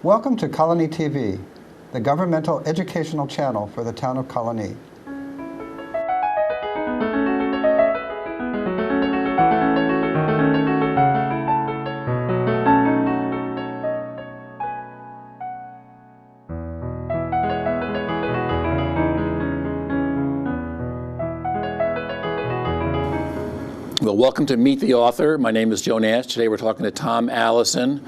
Welcome to Colonie TV, the governmental educational channel for the town of Colonie. Well, welcome to Meet the Author. My name is Joe Nash. Today we're talking to Tom Allison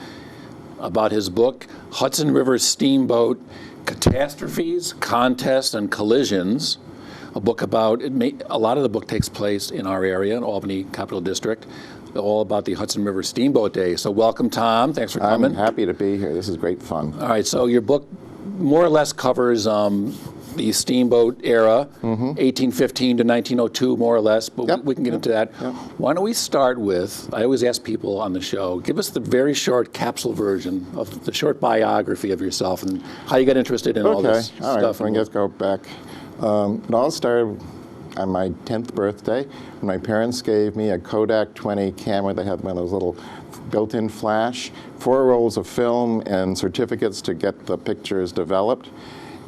about his book, Hudson River Steamboat Catastrophes, Contests, and Collisions. A book about, a lot of the book takes place in our area, in Albany Capital District, all about the Hudson River Steamboat Day. So welcome, Tom. Thanks for coming. I'm happy to be here. This is great fun. All right, so your book more or less covers the steamboat era, 1815 to 1902, more or less, but we can get into that. Yep. Why don't we start with, I always ask people on the show, give us the very short capsule version of the short biography of yourself and how you got interested in all this stuff. All right, let's go back. It all started on my 10th birthday when my parents gave me a Kodak 20 camera. They had one of those little built-in flash, 4 rolls of film and certificates to get the pictures developed.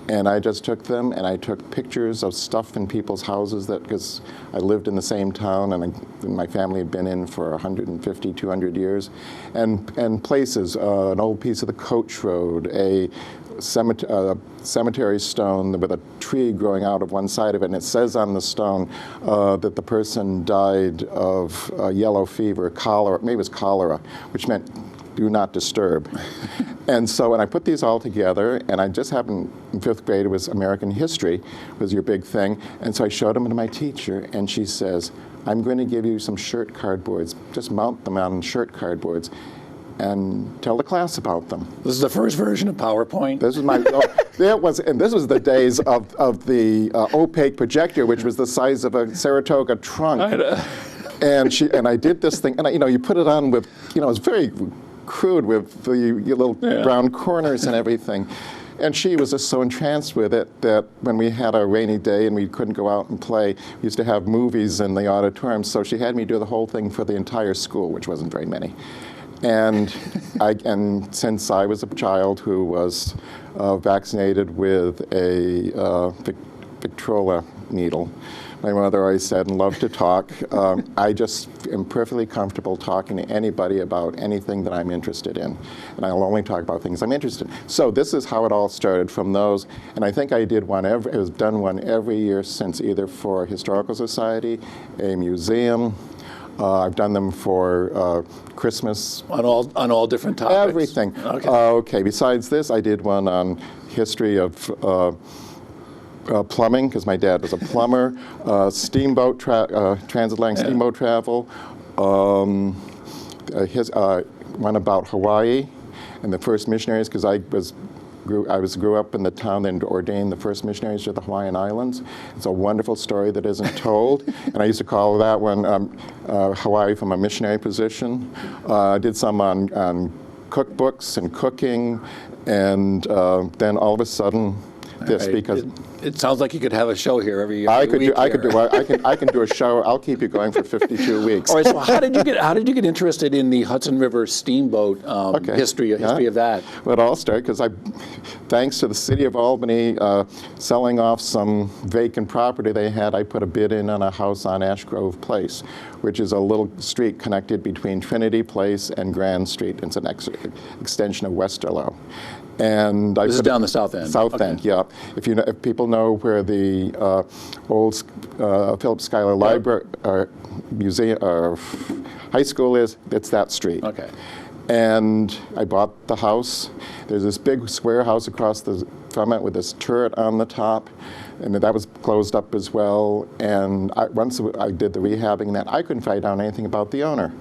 And I just took them and I took pictures of stuff in people's houses because I lived in the same town and my family had been in for 150, 200 years. And places, an old piece of the coach road, a cemetery stone with a tree growing out of one side of it, and it says on the stone that the person died of yellow fever, cholera, maybe it was cholera, which meant do not disturb. And so when I put these all together, and I just happened in 5th grade, it was American history was your big thing, and so I showed them to my teacher, and she says, I'm going to give you some shirt cardboards, just mount them on shirt cardboards, and tell the class about them. This is the first version of PowerPoint? This was my, this was the days of the opaque projector, which was the size of a Saratoga trunk. And I did this thing, and you put it on with, it was very crude with the little brown corners and everything. And she was just so entranced with it that when we had a rainy day and we couldn't go out and play, we used to have movies in the auditorium. So she had me do the whole thing for the entire school, which wasn't very many. And since I was a child who was vaccinated with a Victrola needle, my mother always said, and loved to talk, I just am perfectly comfortable talking to anybody about anything that I'm interested in. And I'll only talk about things I'm interested in. So this is how it all started from those. And I think I did one I've done one every year since, either for a historical society, a museum. I've done them for Christmas. On all different topics? Everything. Okay, besides this, I did one on history of plumbing, because my dad was a plumber, steamboat, transatlantic steamboat travel, one about Hawaii and the first missionaries, because I grew up in the town that ordained the first missionaries to the Hawaiian Islands. It's a wonderful story that isn't told, and I used to call that one Hawaii from a missionary position. I did some on cookbooks and cooking, and then all of a sudden, this, because it sounds like you could have a show here every I week. I can do a show. I'll keep you going for 52 weeks. All right. So how did you get interested in the Hudson River Steamboat history of that? Well, it all started because thanks to the city of Albany selling off some vacant property they had, I put a bid in on a house on Ash Grove Place, which is a little street connected between Trinity Place and Grand Street. It's an extension of Westerlo. And this is down the south end. South end, yeah. If people know where the old Philip Schuyler Library Museum high school is, it's that street. Okay. And I bought the house. There's this big square house across from it with this turret on the top, and that was closed up as well. And once I did the rehabbing, that I couldn't find out anything about the owner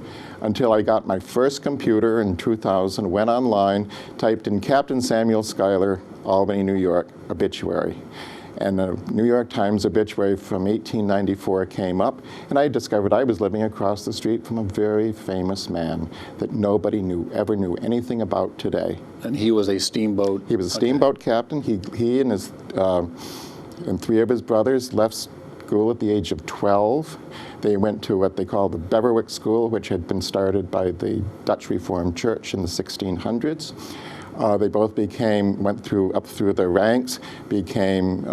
until I got my first computer in 2000, went online, typed in Captain Samuel Schuyler, Albany, New York, obituary. And the New York Times obituary from 1894 came up, and I discovered I was living across the street from a very famous man that nobody ever knew anything about today. And he was a steamboat? He was a steamboat captain. He and 3 of his brothers left school at the age of 12. They went to what they call the Beverwyck School, which had been started by the Dutch Reformed Church in the 1600s. They both went up through the ranks, became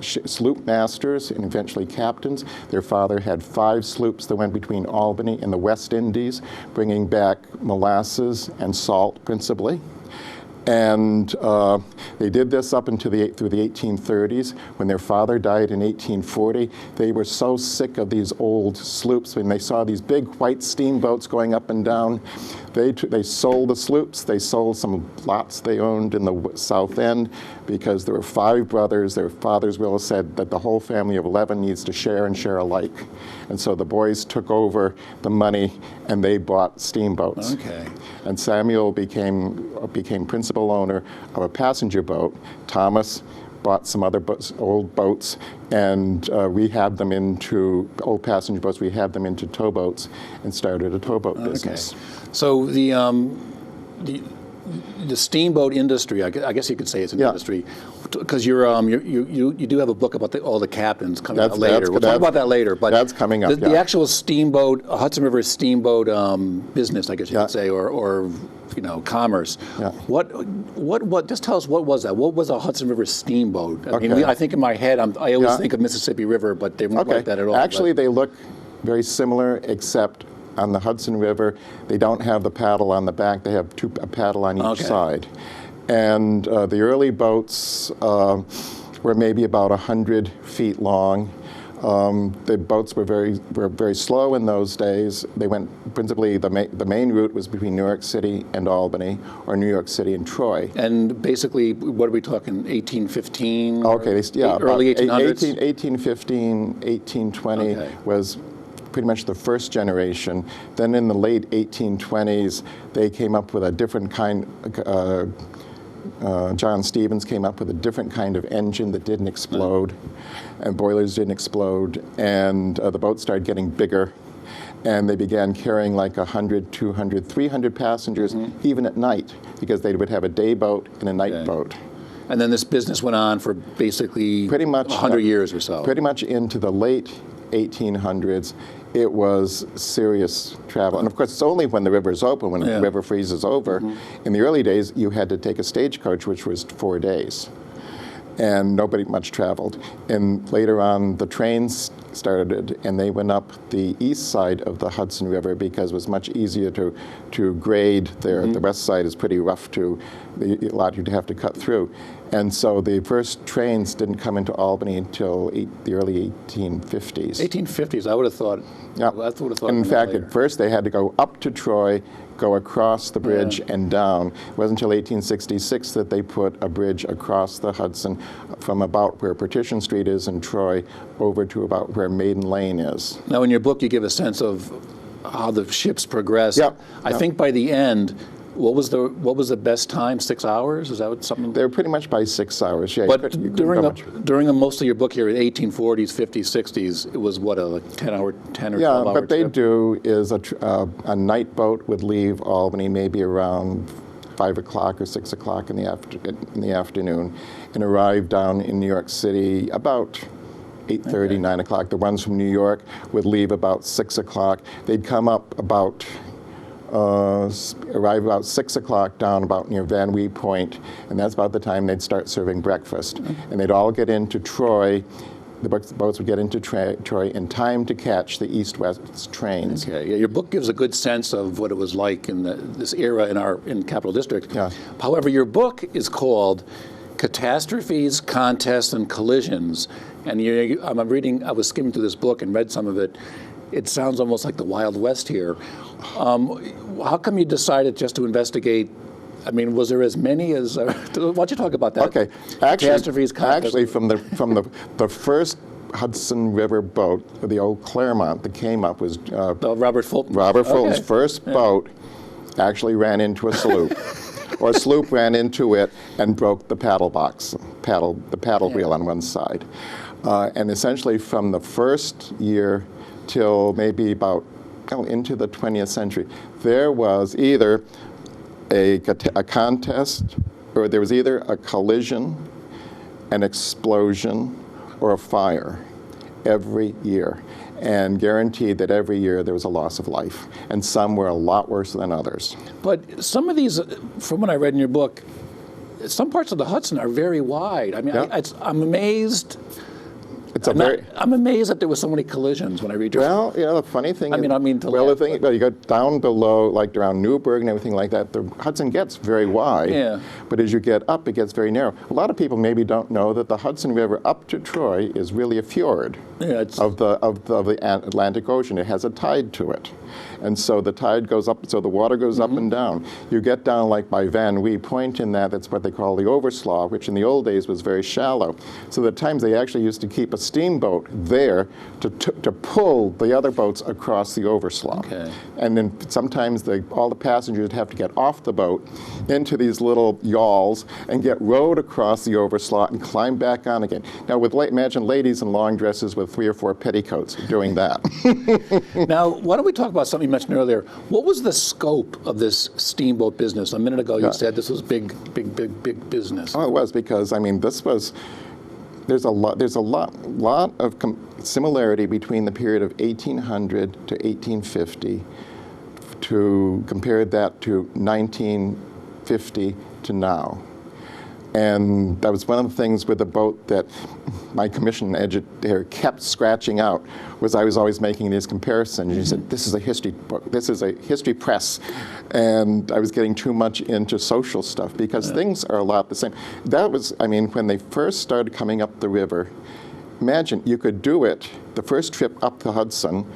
sloop masters and eventually captains. Their father had 5 sloops that went between Albany and the West Indies, bringing back molasses and salt principally. And they did this up through the 1830s. When their father died in 1840, they were so sick of these old sloops. When they saw these big white steamboats going up and down, they sold the sloops. They sold some lots they owned in the South End because there were 5 brothers. Their father's will said that the whole family of 11 needs to share and share alike. And so the boys took over the money and they bought steamboats. Okay. And Samuel became principal owner of a passenger boat. Thomas bought some other old boats and rehabbed them into old passenger boats, rehabbed them into towboats, and started a towboat business. So the steamboat industry, I guess you could say it's an industry, because you do have a book about all the captains coming out later. We'll talk about that later. But that's coming up. The actual steamboat, Hudson River Steamboat business, I guess you could say, or commerce. Yeah. What? Just tell us, what was that? What was a Hudson River steamboat? I mean, I think in my head, I always think of Mississippi River, but they weren't like that at all. Actually, they look very similar, except on the Hudson River, they don't have the paddle on the back. They have a paddle on each side. And the early boats were maybe about 100 feet long. The boats were very slow in those days. They went principally, the main route was between New York City and Albany, or New York City and Troy. And basically, what are we talking, 1815? Okay, early 1800s? 1815, 1820 was pretty much the first generation. Then in the late 1820s, they came up with a different kind, John Stevens came up with a different kind of engine that didn't explode, and boilers didn't explode, and the boat started getting bigger, and they began carrying like 100, 200, 300 passengers, even at night, because they would have a day boat and a night boat. And then this business went on for basically pretty much 100 years or so. Pretty much into the late 1800s. It was serious travel. And of course, it's only when the river's open, when the river freezes over. In the early days, you had to take a stagecoach, which was 4 days. And nobody much traveled. And later on, the trains started, and they went up the east side of the Hudson River because it was much easier to grade there. The west side is pretty rough allowed you to have to cut through. And so the first trains didn't come into Albany until the early 1850s. 1850s, I would have thought. Yeah. I would have thought. And in fact, at first they had to go up to Troy, go across the bridge and down. It wasn't until 1866 that they put a bridge across the Hudson from about where Partition Street is in Troy over to about where Maiden Lane is. Now, in your book, you give a sense of how the ships progressed. I think by the end, what was the best time? 6 hours? Is that what something? They were pretty much by 6 hours. Yeah. But during most of your book here, in 1840s, 50s, 60s, it was what, a 10 or 12 hour Yeah, what they trip? do is a night boat would leave Albany maybe around 5 o'clock or 6 o'clock in the afternoon, and arrive down in New York City about 8:30, 9 o'clock. The ones from New York would leave about 6 o'clock. They'd come up about arrive about 6 o'clock down about near Van Wee Point, and that's about the time they'd start serving breakfast. And they'd all get into Troy. The boats would get into Troy in time to catch the east-west trains. Okay. Yeah, your book gives a good sense of what it was like in this era in Capital District. Yeah. However, your book is called Catastrophes, Contests, and Collisions. And I was skimming through this book and read some of it. It sounds almost like the Wild West here. How come you decided just to investigate? I mean, was there as many as? Why don't you talk about that? Okay, actually, from the first Hudson River boat, the old Claremont that came up was Robert Fulton. Robert Fulton's first boat actually ran into a sloop, or a sloop ran into it and broke the paddle wheel on one side, and essentially from the first year till maybe about into the 20th century, there was either a contest, or there was either a collision, an explosion, or a fire. every year, and guaranteed that every year there was a loss of life, and some were a lot worse than others. But some of these, from what I read in your book, some parts of the Hudson are very wide. I mean, Yeah. I'm amazed. It's a very I'm amazed that there were so many collisions when I read your well, you know, the funny thing. I mean to well, laugh, the thing, well, you go down below, like around Newburgh and everything like that. The Hudson gets very wide. Yeah. But as you get up, it gets very narrow. A lot of people maybe don't know that the Hudson River up to Troy is really a fjord of the Atlantic Ocean. It has a tide to it, and so the tide goes up, so the water goes up and down. You get down like by Van Wee Point in that's what they call the overslaw, which in the old days was very shallow. So at times they actually used to keep a steamboat there to pull the other boats across the overslaw. Okay. And then sometimes all the passengers would have to get off the boat into these little yawls and get rowed across the overslaw and climb back on again. Now, imagine ladies in long dresses with 3 or 4 petticoats doing that. Now, why don't we talk about something you mentioned earlier? What was the scope of this steamboat business? A minute ago, you said this was big business. Oh, it was, because I mean, there's a lot of similarity between the period of 1800 to 1850 to compare that to 1950 to now. And that was one of the things with the boat that my commission editor kept scratching out, was I was always making these comparisons. He said, this is a history book, this is a history press. And I was getting too much into social stuff, because things are a lot the same. That was, I mean, when they first started coming up the river, imagine you could do it, the first trip up the Hudson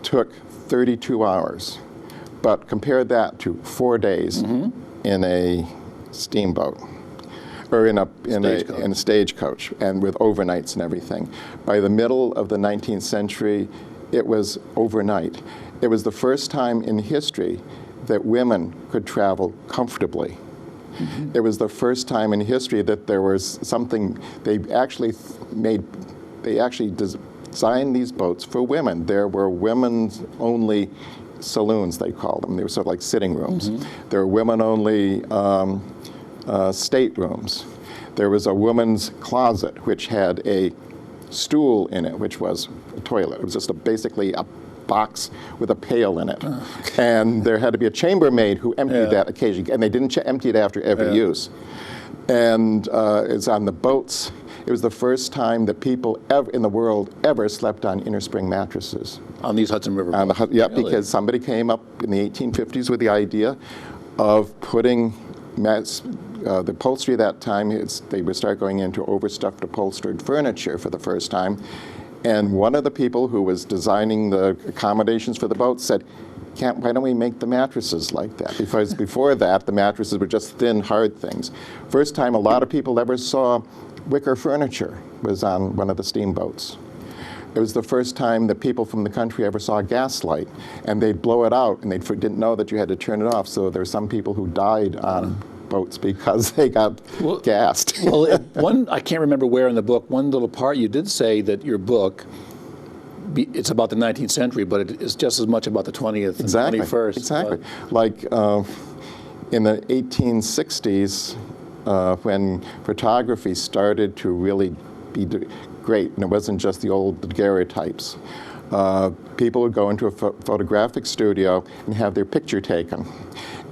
took 32 hours. But compare that to 4 days in a steamboat. Or in a stagecoach, and with overnights and everything. By the middle of the 19th century, it was overnight. It was the first time in history that women could travel comfortably. It was the first time in history that there was something, they actually designed these boats for women. There were women's only saloons, they called them. They were sort of like sitting rooms. There were women only staterooms. There was a woman's closet which had a stool in it, which was a toilet. It was just basically a box with a pail in it. And there had to be a chambermaid who emptied that occasionally, and they didn't empty it after every use. And it's on the boats. It was the first time that people ever in the world ever slept on inner spring mattresses. On these Hudson River boats? Yeah, really? Because somebody came up in the 1850s with the idea of putting the upholstery at that time, they would start going into overstuffed upholstered furniture for the first time. And one of the people who was designing the accommodations for the boat said, why don't we make the mattresses like that? Because before that, the mattresses were just thin, hard things. First time a lot of people ever saw wicker furniture was on one of the steamboats. It was the first time that people from the country ever saw a gas light, and they'd blow it out, and they didn't know that you had to turn it off. So there's some people who died on boats because they got gassed. Well, I can't remember where in the book, one little part you did say that your book, it's about the 19th century, but it is just as much about the 20th and 21st. Exactly. Like in the 1860s, when photography started to really be great, and it wasn't just the old daguerreotypes. People would go into a photographic studio and have their picture taken.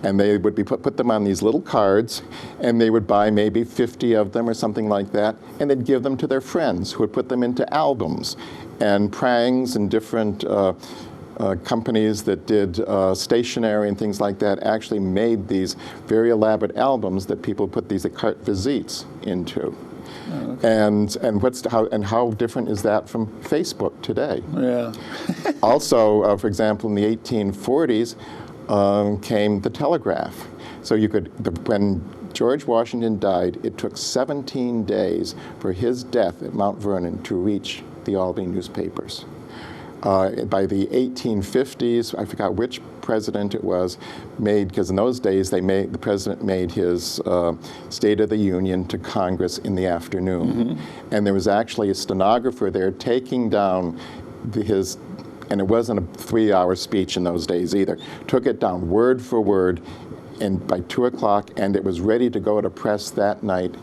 And they would put them on these little cards, and they would buy maybe 50 of them or something like that, and they'd give them to their friends, who would put them into albums. And Prangs and different companies that did stationery and things like that actually made these very elaborate albums that people put these carte visites into. Oh, okay. And how different is that from Facebook today? Yeah. Also, for example, in the 1840s came the telegraph. So when George Washington died, it took 17 days for his death at Mount Vernon to reach the Albany newspapers. By the 1850s, I forgot which president it was, because in those days the president made his State of the Union to Congress in the afternoon. And there was actually a stenographer there taking down and it wasn't a 3-hour speech in those days either, took it down word for word, and by 2 o'clock, and it was ready to go to press that night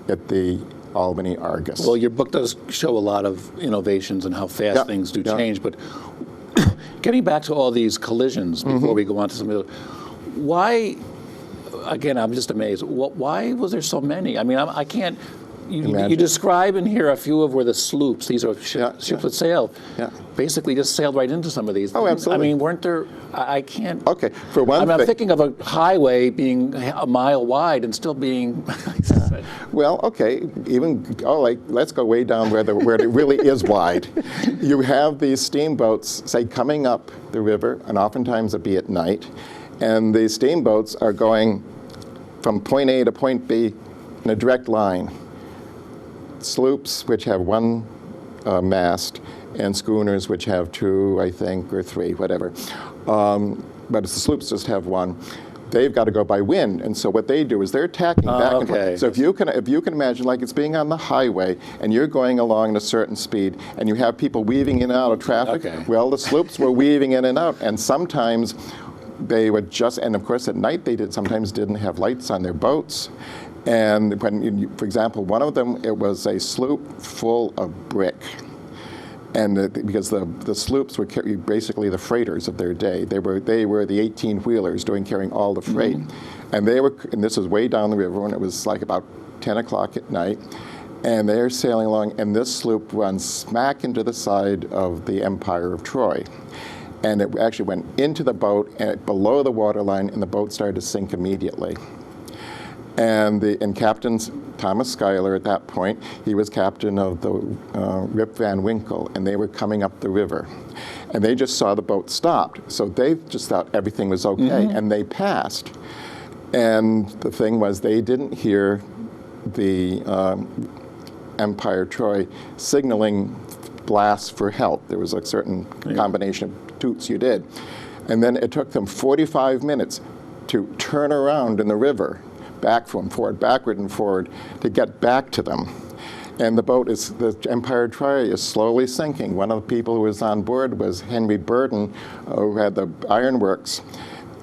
at the Albany Argus. Well, your book does show a lot of innovations and how fast Yeah, things do yeah. change, but getting back to all these collisions before we go on to some of the, why, again, I'm just amazed. Why was there so many? I mean, I can't. You Imagine. describe in here a few of where the sloops, these are Yeah, ships that sail, Yeah. basically just sailed right into some of these. Oh, absolutely. I mean, weren't there? I can't. Okay, for one I mean, I'm thing. thinking of a highway being a mile wide and still being. Well, okay, let's go way down where it really is wide. You have these steamboats, say, coming up the river, and oftentimes it'd be at night, and these steamboats are going from point A to point B in a direct line. Sloops, which have one mast, and schooners, which have two, I think, or three, whatever. But the sloops just have one. They've got to go by wind, and so what they do is they're tacking back and okay. forth. So if you can imagine, like it's being on the highway, and you're going along at a certain speed, and you have people weaving in and out of traffic. Okay. Well, the sloops were weaving in and out, and sometimes they would just, and of course at night they sometimes didn't have lights on their boats. And when, for example, one of them, it was a sloop full of brick. And because the sloops were basically the freighters of their day. They were the 18-wheelers carrying all the freight. And this was way down the river, and it was like about 10 o'clock at night. And they're sailing along, and this sloop runs smack into the side of the Empire of Troy. And it actually went into the boat, and below the waterline, and the boat started to sink immediately. And Captain Thomas Schuyler, at that point, he was captain of the Rip Van Winkle, and they were coming up the river. And they just saw the boat stopped, so they just thought everything was okay, and they passed. And the thing was, they didn't hear the Empire Troy signaling blasts for help. There was a certain combination of toots you did. And then it took them 45 minutes to turn around in the river, backward and forward, to get back to them. And the Empire Troy is slowly sinking. One of the people who was on board was Henry Burden, who had the ironworks.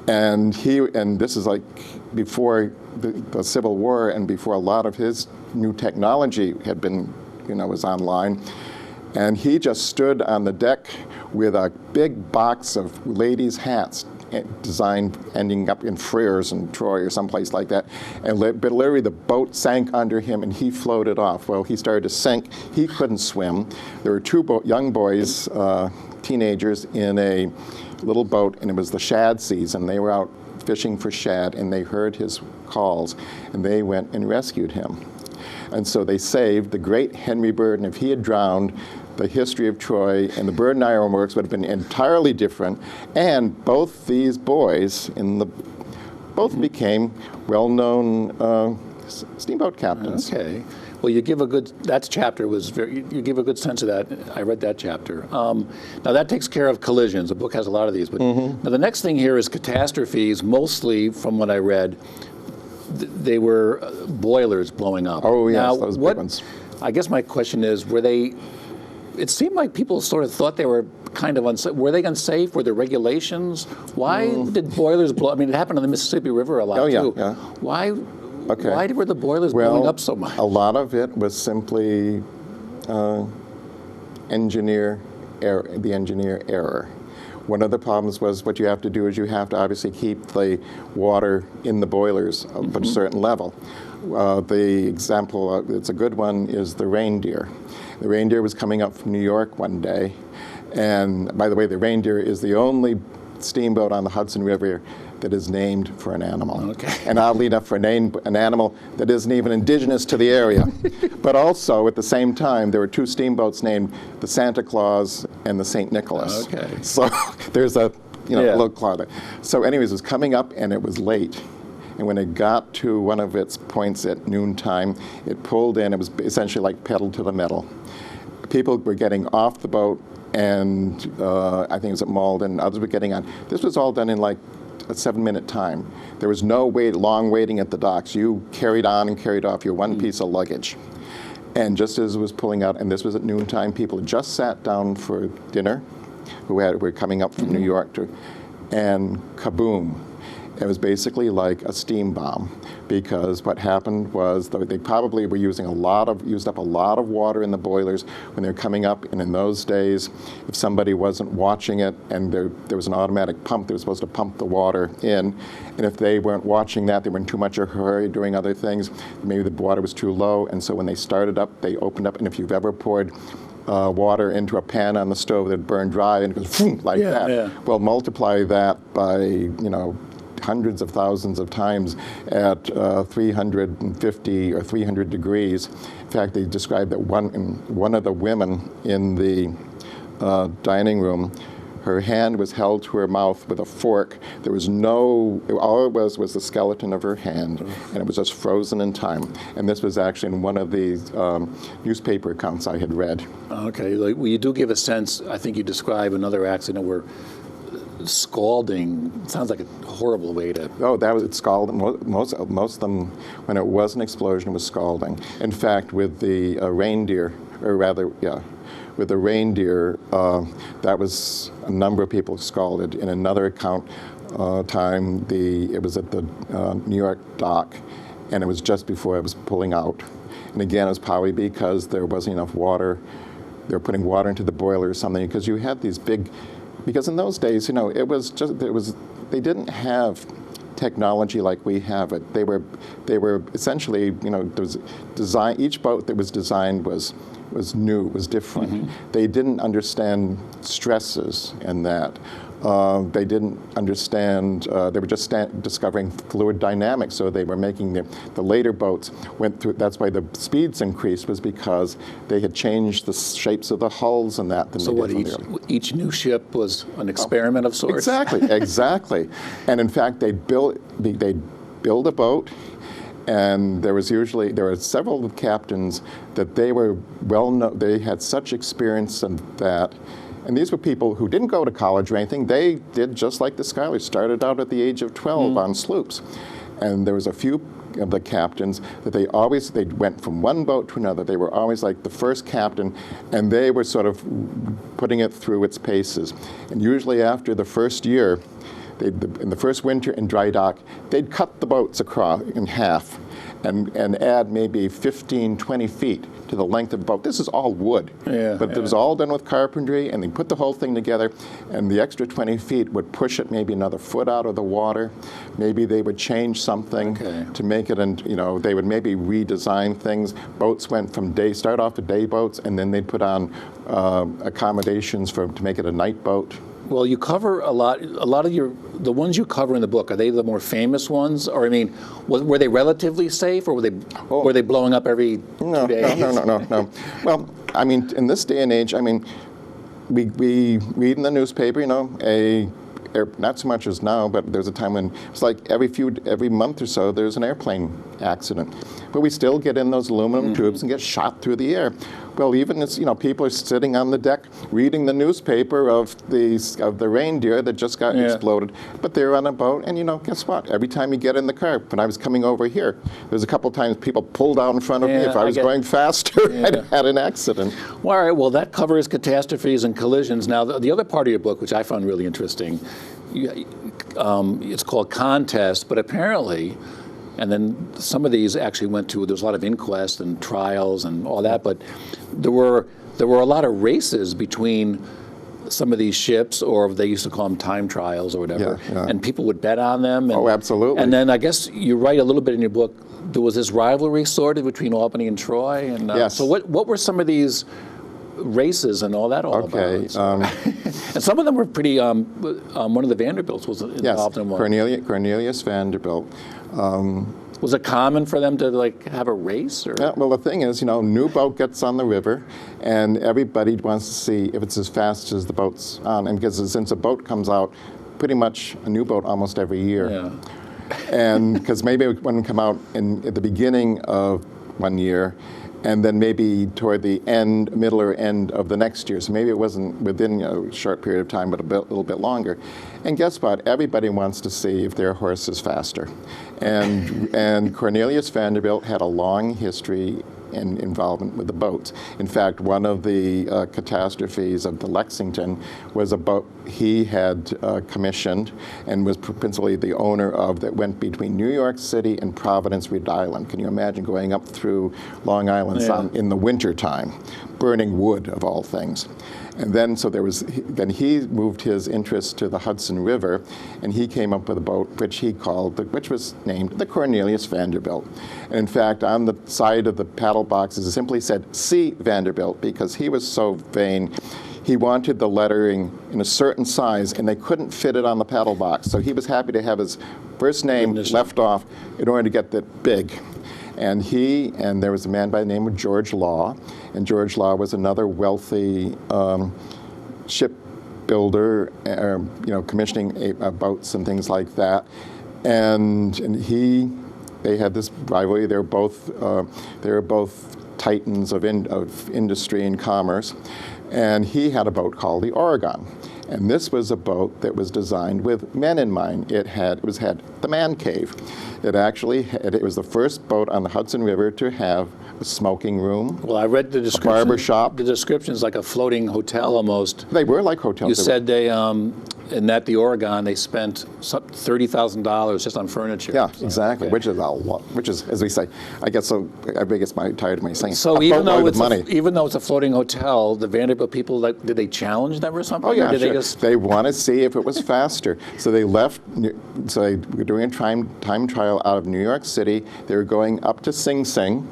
And this is like before the Civil War and before a lot of his new technology had been, was online. And he just stood on the deck with a big box of ladies' hats designed ending up in Freers and Troy or someplace like that. But literally the boat sank under him and he floated off. Well, he started to sink. He couldn't swim. There were two young boys, teenagers, in a little boat, and it was the shad season. They were out fishing for shad, and they heard his calls, and they went and rescued him. And so they saved the great Henry Burden. If he had drowned, the history of Troy and the Burden Iron Works would have been entirely different. And both these boys both became well-known steamboat captains. Okay. Well, you give a good, that chapter was very, you give a good sense of that. I read that chapter. Now that takes care of collisions. The book has a lot of these. But now the next thing here is catastrophes, mostly from what I read, they were boilers blowing up. Oh, yes, now, those big ones. I guess my question is, it seemed like people sort of thought they were kind of unsafe. Were they unsafe? Were there regulations? Why did boilers blow? I mean, it happened on the Mississippi River a lot, too. Yeah. Why were the boilers blowing up so much? A lot of it was simply engineer error. One of the problems was what you have to do is you have to obviously keep the water in the boilers of a certain level. The example, it's a good one, is the Reindeer. The Reindeer was coming up from New York one day, and by the way, the Reindeer is the only steamboat on the Hudson River that is named for an animal. Okay. And oddly enough, for an animal that isn't even indigenous to the area. But also, at the same time, there were two steamboats named the Santa Claus and the St. Nicholas. Okay. So there's a little claw there. So anyways, it was coming up and it was late. And when it got to one of its points at noontime, it pulled in. It was essentially like pedal to the metal. People were getting off the boat, and I think it was at Malden, others were getting on. This was all done in like a 7-minute time. There was no long waiting at the docks. You carried on and carried off your one piece of luggage. And just as it was pulling out, and this was at noontime, people had just sat down for dinner, were coming up from New York, and kaboom. It was basically like a steam bomb, because what happened was they probably were used up a lot of water in the boilers when they were coming up. And in those days, if somebody wasn't watching it, and there was an automatic pump that was supposed to pump the water in, and if they weren't watching that, they were in too much of a hurry doing other things, maybe the water was too low, and so when they started up, they opened up, and if you've ever poured water into a pan on the stove that burned dry and it goes like that. Yeah. Well, multiply that by, hundreds of thousands of times at 350 or 300 degrees. In fact, they described that one of the women in the dining room, her hand was held to her mouth with a fork. There was all it was the skeleton of her hand, and it was just frozen in time. And this was actually in one of these newspaper accounts I had read. Okay, well, you do give a sense, I think you describe another accident where scalding sounds like a horrible way to... Oh, that was scalding. Most of them, when it was an explosion, it was scalding. In fact, with the reindeer, with the reindeer, that was a number of people scalded. In another account it was at the New York dock, and it was just before it was pulling out. And again, it was probably because there wasn't enough water. They were putting water into the boiler or something, because you had these big... Because in those days, they didn't have technology like we have it. They were essentially, each boat that was designed was new, was different. Mm-hmm. They didn't understand stresses and that. They didn't understand, they were just discovering fluid dynamics, so they were making the later boats went through, that's why the speeds increased, was because they had changed the shapes of the hulls and that. So what, each new ship was an experiment of sorts? Exactly. And in fact, they'd build a boat, and there were several captains that they were well-known, they had such experience in that. And these were people who didn't go to college or anything. They did just like the Schuyler, started out at the age of 12 on sloops. And there was a few of the captains that they went from one boat to another. They were always like the first captain, and they were sort of putting it through its paces. And usually after the first year, in the first winter in dry dock, they'd cut the boats across in half and add maybe 15, 20 feet to the length of the boat. This is all wood, but it was all done with carpentry, and they put the whole thing together, and the extra 20 feet would push it maybe another foot out of the water. Maybe they would change something to make it, and they would maybe redesign things. Boats went from start off with day boats, and then they'd put on accommodations to make it a night boat. Well, you cover a lot of the ones you cover in the book. Are they the more famous ones? Or, I mean, were they relatively safe, or were they blowing up every 2 days? No. Well, I mean, in this day and age, I mean, we read in the newspaper, not so much as now, but there's a time when it's like every month or so there's an airplane accident. But we still get in those aluminum tubes and get shot through the air. Well, even as people are sitting on the deck reading the newspaper of the reindeer that just got exploded, but they're on a boat, and guess what? Every time you get in the car, when I was coming over here, there's a couple times people pulled out in front of me. If I was going faster, I'd had an accident. Well, all right. Well, that covers catastrophes and collisions. Now, the other part of your book, which I found really interesting, it's called Contest, but apparently. And then some of these actually there's a lot of inquests and trials and all that, but there were a lot of races between some of these ships, or they used to call them time trials or whatever, and people would bet on them. And, absolutely. And then I guess you write a little bit in your book, there was this rivalry sort of between Albany and Troy. And yes. So what were some of these races and all that about? And some of them were pretty, one of the Vanderbilts was involved in one. Cornelius Vanderbilt. Was it common for them to have a race? Or? Well, the thing is, new boat gets on the river, and everybody wants to see if it's as fast as the boat's on. And because since a boat comes out, pretty much a new boat almost every year. Yeah. And because maybe one come out at the beginning of one year, and then maybe toward the middle or end of the next year. So maybe it wasn't within a short period of time, but a little bit longer. And guess what? Everybody wants to see if their horse is faster. And Cornelius Vanderbilt had a long history involvement with the boats. In fact, one of the catastrophes of the Lexington was a boat he had commissioned and was principally the owner of, that went between New York City and Providence, Rhode Island. Can you imagine going up through Long Island Sound in the wintertime, burning wood of all things? And then, then he moved his interest to the Hudson River, and he came up with a boat which was named the Cornelius Vanderbilt. And in fact, on the side of the paddle boxes, it simply said C. Vanderbilt, because he was so vain. He wanted the lettering in a certain size, and they couldn't fit it on the paddle box. So he was happy to have his first name left off in order to get that big. And there was a man by the name of George Law, and George Law was another wealthy shipbuilder, commissioning boats and things like that. And they had this rivalry. They were both titans of industry and commerce. And he had a boat called the Oregon. And this was a boat that was designed with men in mind. It had the man cave. It was the first boat on the Hudson River to have a smoking room. Well, I read the description. A barber shop. The description is like a floating hotel almost. They were like hotels. You said the Oregon, they spent $30,000 just on furniture. Yeah, exactly. Okay. Which is a lot. Which is, as we say, I guess tired of me saying. So even though it's a floating hotel, the Vanderbilt people, did they challenge them or something? Oh yeah, or sure. They want to see if it was faster. So they left. So they were doing a time trial out of New York City. They were going up to Sing Sing,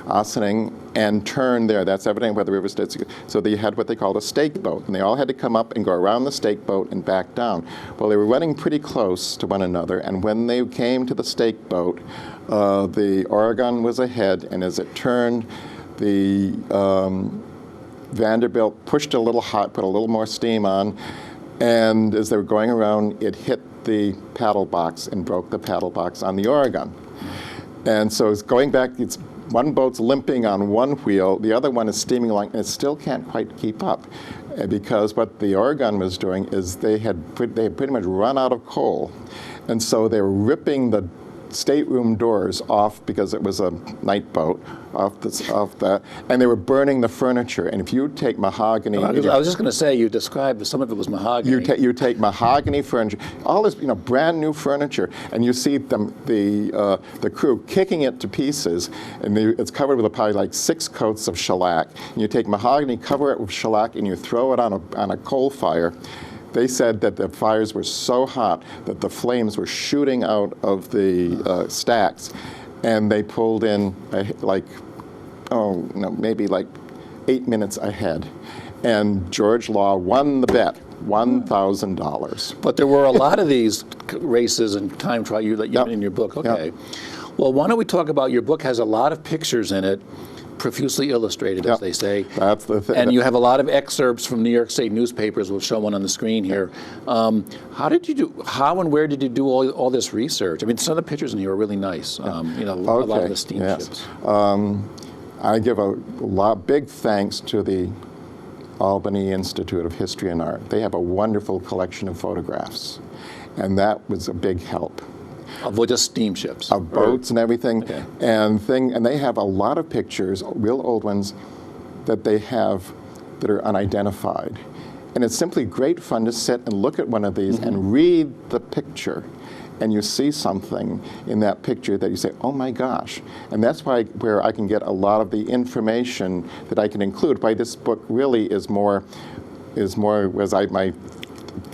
Ossining, and turn there. That's evident where the river states. So they had what they called a stake boat, and they all had to come up and go around the stake boat and back down. Well, they were running pretty close to one another, and when they came to the stake boat, the Oregon was ahead, and as it turned, the Vanderbilt pushed a little hot, put a little more steam on, and as they were going around, it hit the paddle box and broke the paddle box on the Oregon. And so it's going back, one boat's limping on one wheel, the other one is steaming along, and it still can't quite keep up. Because what the Oregon was doing is they had pretty much run out of coal. And so they were ripping the stateroom doors off, because it was a night boat, off that, and they were burning the furniture. And if you take mahogany, I was just going to say, you described some of it was mahogany. You take mahogany furniture, all this brand new furniture, and you see the crew kicking it to pieces, and it's covered with probably like 6 coats of shellac. And you take mahogany, cover it with shellac, and you throw it on a coal fire. They said that the fires were so hot that the flames were shooting out of the stacks, and they pulled in maybe like 8 minutes ahead. And George Law won the bet, $1,000. But there were a lot of these races and time trial that you in your book. Okay. Yep. Well, why don't we talk about, your book has a lot of pictures in it, profusely illustrated, as they say. That's the thing. And you have a lot of excerpts from New York State newspapers. We'll show one on the screen here. How and where did you do all this research? I mean, some of the pictures in here are really nice. A lot of the steamships. Yes. I give a big thanks to the Albany Institute of History and Art. They have a wonderful collection of photographs, and that was a big help. Of just steamships? Of boats and everything. Okay. And they have a lot of pictures, real old ones, that they have that are unidentified. And it's simply great fun to sit and look at one of these and read the picture. And you see something in that picture that you say, oh my gosh. And that's where I can get a lot of the information that I can include. Why this book really is more my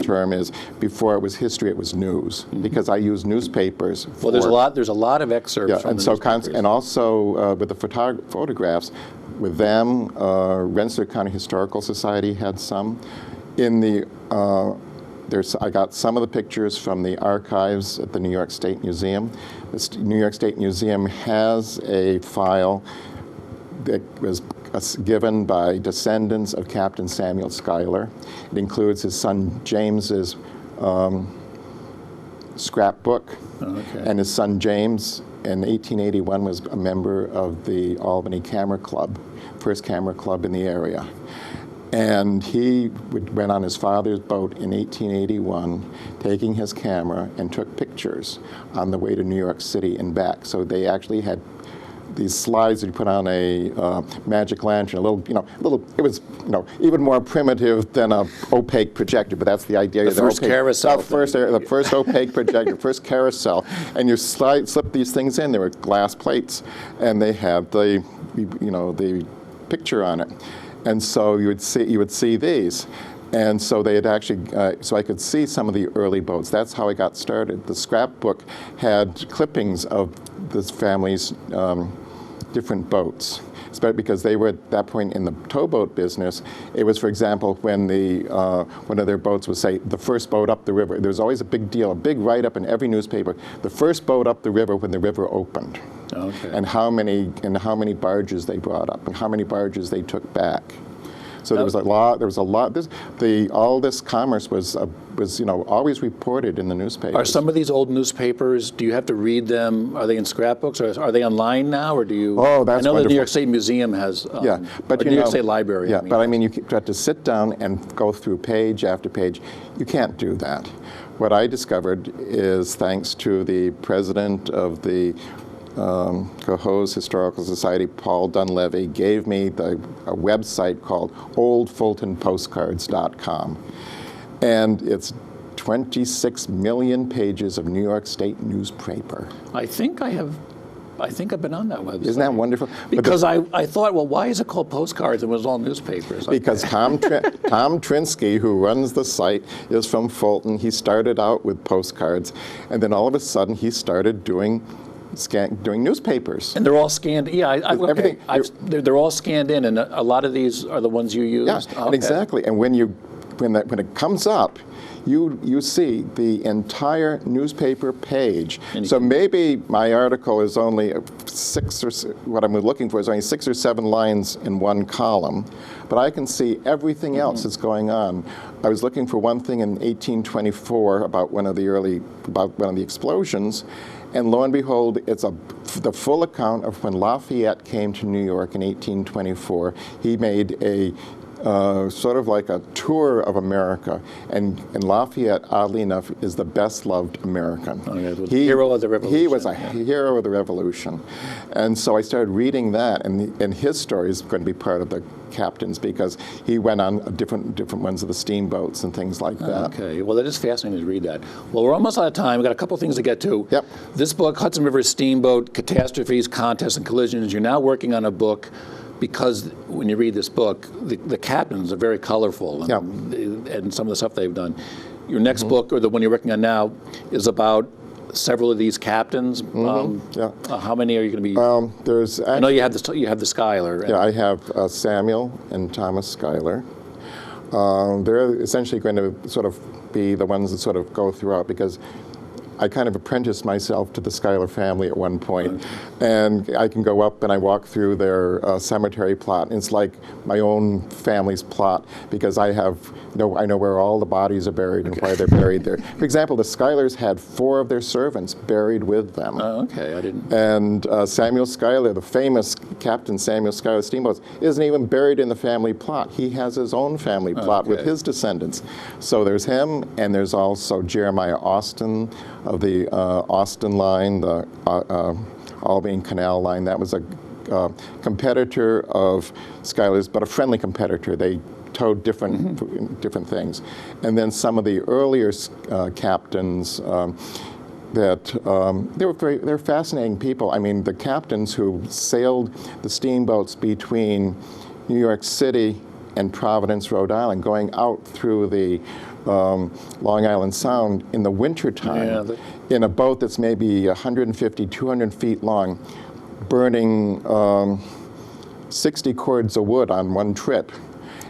term is, before it was history, it was news, because I use newspapers. Well, there's a lot of excerpts from the newspapers. And also with the photographs, with them, Rensselaer County Historical Society had some. I got some of the pictures from the archives at the New York State Museum. The New York State Museum has a file that was given by descendants of Captain Samuel Schuyler. It includes his son James's scrapbook, and his son James in 1881 was a member of the Albany Camera Club, first camera club in the area. And he went on his father's boat in 1881, taking his camera, and took pictures on the way to New York City and back. So they actually had these slides that you put on a magic lantern, it was, even more primitive than a opaque projector, but that's the idea. The first carousel. The first opaque projector, first carousel, and you slip these things in. There were glass plates, and they had the picture on it, and so you would see these. And so they had actually, so I could see some of the early boats. That's how I got started. The scrapbook had clippings of this family's different boats, because they were at that point in the towboat business. It was, for example, when one of their boats was, say, the first boat up the river. There was always a big deal, a big write-up in every newspaper. The first boat up the river when the river opened, and how many barges they brought up, and how many barges they took back. So there was a lot. All this commerce was always reported in the newspapers. Are some of these old newspapers? Do you have to read them? Are they in scrapbooks, or are they online now, or do you? Oh, that's I know wonderful. The New York State Museum has. But New York State Library. Yeah, but I mean, you have to sit down and go through page after page. You can't do that. What I discovered is, thanks to the president of the Cohoes Historical Society, Paul Dunleavy, gave me a website called oldfultonpostcards.com. And it's 26 million pages of New York State newspaper. I think I've been on that website. Isn't that wonderful? Because I thought, well, why is it called postcards? It was all newspapers. Because Tom Trinsky, who runs the site, is from Fulton. He started out with postcards, and then all of a sudden he started doing newspapers. And they're all scanned. Yeah, everything. They're all scanned in, and a lot of these are the ones you used. Yeah, okay. Exactly. And when it comes up, you see the entire newspaper page. So maybe my article is only what I'm looking for is only 6 or 7 lines in one column, but I can see everything else that's going on. I was looking for one thing in 1824 about one of the explosions, and lo and behold, it's the full account of when Lafayette came to New York in 1824. He made a sort of like a tour of America, and Lafayette, oddly enough, is the best-loved American. Hero of the Revolution. He was a hero of the Revolution. And so I started reading that, and his story is going to be part of the captains, because he went on different ones of the steamboats and things like that. Okay, well, that is fascinating to read that. Well, we're almost out of time. We've got a couple things to get to. Yep. This book, Hudson River Steamboat Catastrophes, Contests, and Collisions, you're now working on a book, because when you read this book, the captains are very colorful, and some of the stuff they've done. Your next book, or the one you're working on now, is about several of these captains. How many are you going to be? There's. I know you have the Schuyler. Yeah, I have Samuel and Thomas Schuyler. They're essentially going to sort of be the ones that sort of go throughout, because I kind of apprenticed myself to the Schuyler family at one point, and I can go up and I walk through their cemetery plot, and it's like my own family's plot, because I know where all the bodies are buried and why they're buried there. For example, the Schuylers had 4 of their servants buried with them. Oh, okay, I didn't. And Samuel Schuyler, the famous Captain Samuel Schuyler Steamboats, isn't even buried in the family plot. He has his own family plot with his descendants. So there's him, and there's also Jeremiah Austin of the Austin line, the Albany Canal line. That was a competitor of Schuyler's, but a friendly competitor. They towed different things. And then some of the earlier captains they're fascinating people. I mean, the captains who sailed the steamboats between New York City and Providence, Rhode Island, going out through the Long Island Sound in the wintertime in a boat that's maybe 150, 200 feet long, burning 60 cords of wood on one trip.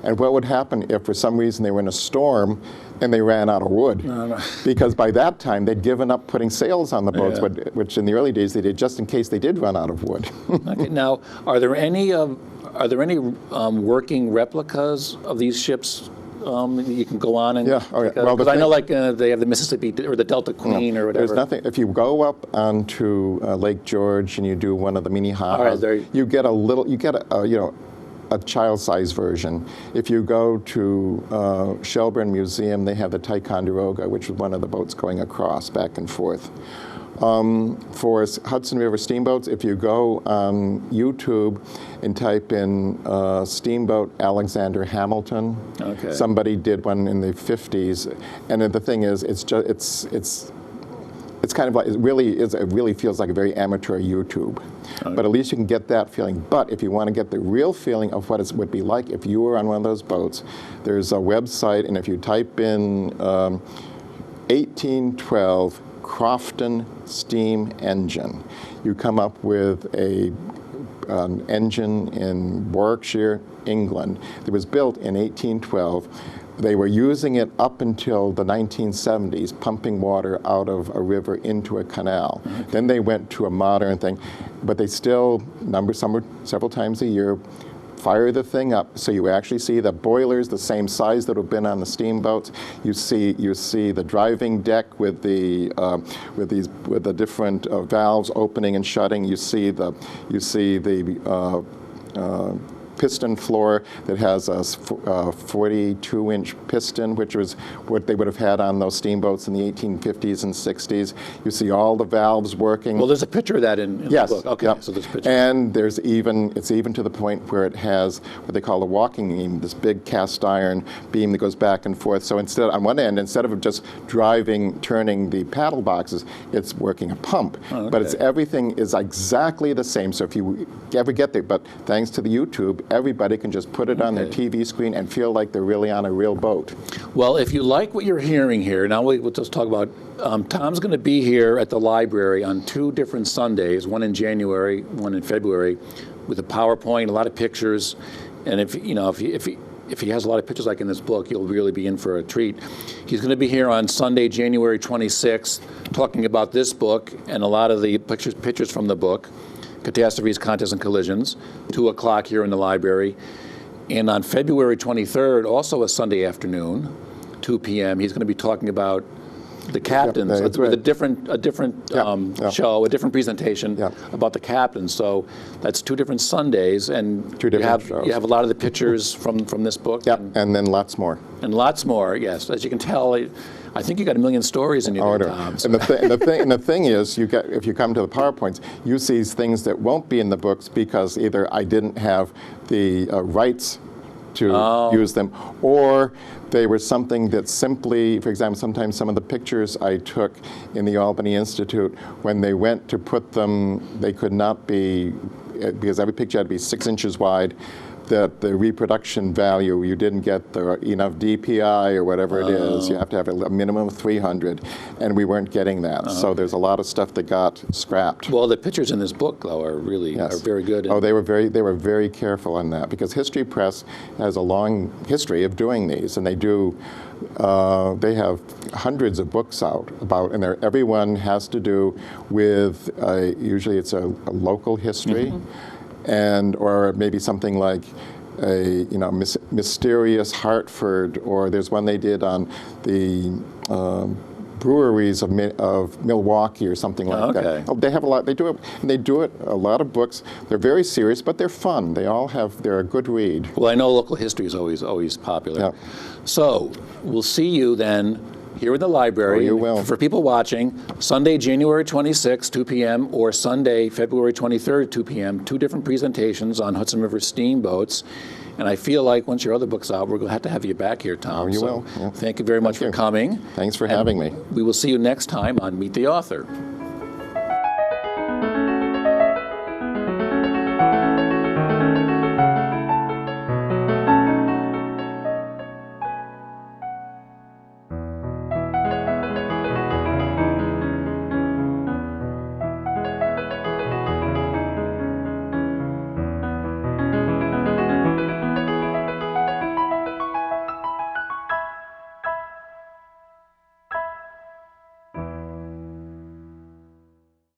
And what would happen if for some reason they were in a storm and they ran out of wood? Because by that time they'd given up putting sails on the boats, which in the early days they did just in case they did run out of wood. Okay. Now, are there any working replicas of these ships that you can go on and? Well, because I know, like they have the Mississippi or the Delta Queen or whatever. There's nothing. If you go up onto Lake George and you do one of the Minnehaha, you get a child-sized version. If you go to Shelburne Museum, they have the Ticonderoga, which is one of the boats going across back and forth. For Hudson River Steamboats, if you go on YouTube and type in Steamboat Alexander Hamilton, Okay. somebody did one in the 50s, and the thing is, it's kind of like, it really feels like a very amateur YouTube. But at least you can get that feeling. But if you want to get the real feeling of what it would be like if you were on one of those boats, there's a website, and if you type in 1812 Crofton steam engine, you come up with an engine in Warwickshire, England, that was built in 1812. They were using it up until the 1970s, pumping water out of a river into a canal. Then they went to a modern thing, but they still several times a year, fire the thing up, so you actually see the boilers the same size that have been on the steamboats. You see the driving deck with the different valves opening and shutting. You see the piston floor that has a 42-inch piston, which was what they would have had on those steamboats in the 1850s and 60s. You see all the valves working. Well, there's a picture of that in yes, the book. Okay, yep. so there's a picture. And it's even to the point where it has what they call a walking beam, this big cast iron beam that goes back and forth. So on one end, instead of just turning the paddle boxes, it's working a pump. Oh, okay. But everything is exactly the same. So if you ever get there, but thanks to the YouTube, everybody can just put it on their TV screen and feel like they're really on a real boat. Well, if you like what you're hearing here, now we'll just talk about, Tom's going to be here at the library on 2 different Sundays, one in January, one in February, with a PowerPoint, a lot of pictures, and if he has a lot of pictures like in this book, you'll really be in for a treat. He's going to be here on Sunday, January 26th, talking about this book and a lot of the pictures from the book. Catastrophes, Contests, and Collisions, 2 o'clock here in the library. And on February 23rd, also a Sunday afternoon, 2 p.m., he's going to be talking about the captains with a different show, a different presentation about the captains. So that's 2 different Sundays, and you have a lot of the pictures from this book. Yeah, and then lots more. And lots more, yes. As you can tell, I think you got 1 million stories in your Tom. So. And the thing is, if you come to the PowerPoints, you see things that won't be in the books because either I didn't have the rights to use them, or they were something that simply, for example, sometimes some of the pictures I took in the Albany Institute, when they went to put them, they could not be, because every picture had to be 6 inches wide, that the reproduction value, you didn't get enough DPI or whatever it is. You have to have a minimum of 300, and we weren't getting that. So there's a lot of stuff that got scrapped. Well, the pictures in this book, though, are very good. Oh, they were very careful on that, because History Press has a long history of doing these, and they have hundreds of books out about, and everyone has to do with usually it's a local history. Or maybe something like a mysterious Hartford, or there's one they did on the breweries of Milwaukee or something like that. Oh, they have a lot. They do it. A lot of books. They're very serious, but they're fun. They're a good read. Well, I know local history is always popular. Yeah. So we'll see you then here in the library. Oh, you will. For people watching, Sunday, January 26th, 2 p.m., or Sunday, February 23rd, 2 p.m., 2 different presentations on Hudson River Steamboats. And I feel like once your other book's out, we're going to have you back here, Tom. Oh, you will. Yeah. Thank you very much for coming. Thanks for having me. We will see you next time on Meet the Author.